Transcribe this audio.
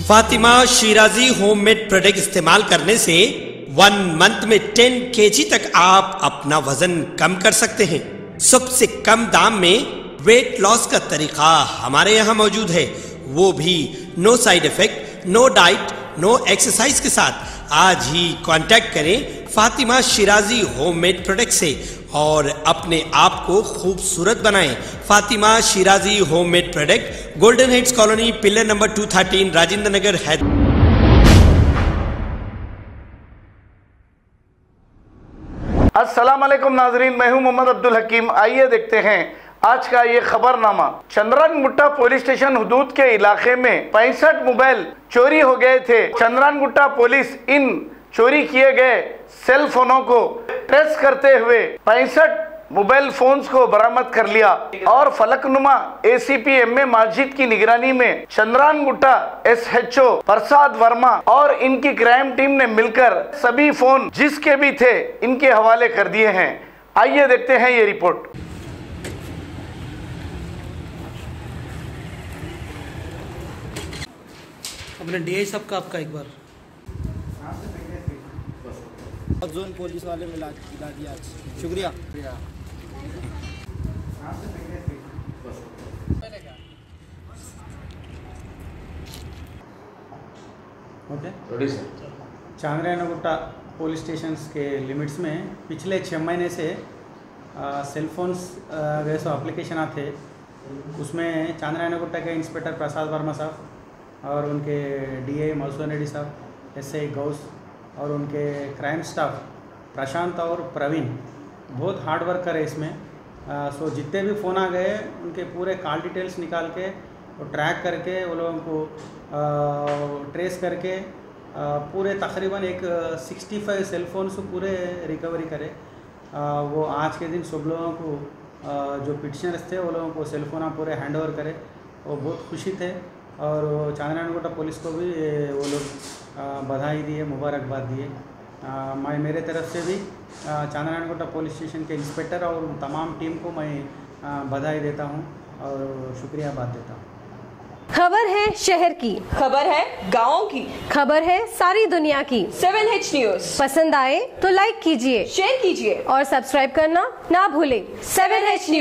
Fatima Shirazi homemade product इस्तेमाल करने से 1 मंथ में 10 kg तक आप अपना वजन कम कर सकते हैं। सबसे कम दाम में वेट लॉस का तरीका हमारे यहाँ मौजूद है, वो भी no side effect, no diet, no exercise के साथ। आज ही कांटेक्ट करें फातिमा शिराजी होममेड प्रोडक्ट से और अपने आप को खूबसूरत बनाएं। Fatima Shirazi homemade product, golden heads colony, pillar number 213, Rajendra Nagar, Hyderabad. अस्सलाम वालेकुम नाजरीन, मैं हूं मोहम्मद अब्दुल हकीम। आइए देखते हैं आज का ये खबरनामा। चंद्रानगुट्टा पुलिस स्टेशन हुदूद के इलाके में 65 मोबाइल चोरी हो गए थे। चंद्रानगुट्टा पुलिस इन चोरी किए गए सेल फोनों को ट्रेस करते हुए 65 मोबाइल फोन्स को बरामद कर लिया और फलकनुमा एसीपी एमए माजिद की निगरानी में चंद्रानगुट्टा एसएचओ प्रसाद वर्मा और इनकी क्राइम टीम ने मिलकर सभी फोन जिसके भी थे इनके हवाले कर दिए हैं। आइए देखते हैं ये रिपोर्ट। अपने डीआई साहब का आपका एक बार जोन पुलिस वाले मिला दिया, शुक्रिया। ओके, चांद्रायनगुट्टा पुलिस स्टेशन के लिमिट्स में पिछले 6 महीने से सेल फोन्स वैसे एप्लीकेशन आते, उसमें चांद्रायनगुट्टा के इंस्पेक्टर प्रसाद वर्मा साहब और उनके डीआई मधुसूदन रेड्डी साहब, एसआई गौस और उनके क्राइम स्टाफ प्रशांत और प्रवीण बहुत हार्ड वर्क करे इसमें। सो जितने भी फ़ोन आ गए उनके पूरे कॉल डिटेल्स निकाल के वो ट्रैक करके वो लोगों को ट्रेस करके पूरे तकरीबन एक 65 सेल फोन से पूरे रिकवरी करे। वो आज के दिन सब लोगों को जो पिटिशनर्स थे वो लोगों को सेल फोन पूरे हैंड ओवर करे, वो बहुत खुशी थे और चांद्रायनगुट्टा पुलिस को भी वो लोग बधाई दिए, मुबारकबाद दिए। मैं मेरे तरफ से भी चांद्रायनगुट्टा पुलिस स्टेशन के इंस्पेक्टर और तमाम टीम को मैं बधाई देता हूं और शुक्रियाबाद देता हूं। खबर है शहर की, खबर है गाँव की, खबर है सारी दुनिया की। 7H न्यूज़ पसंद आए तो लाइक कीजिए, शेयर कीजिए और सब्सक्राइब करना ना भूलें। 7H news.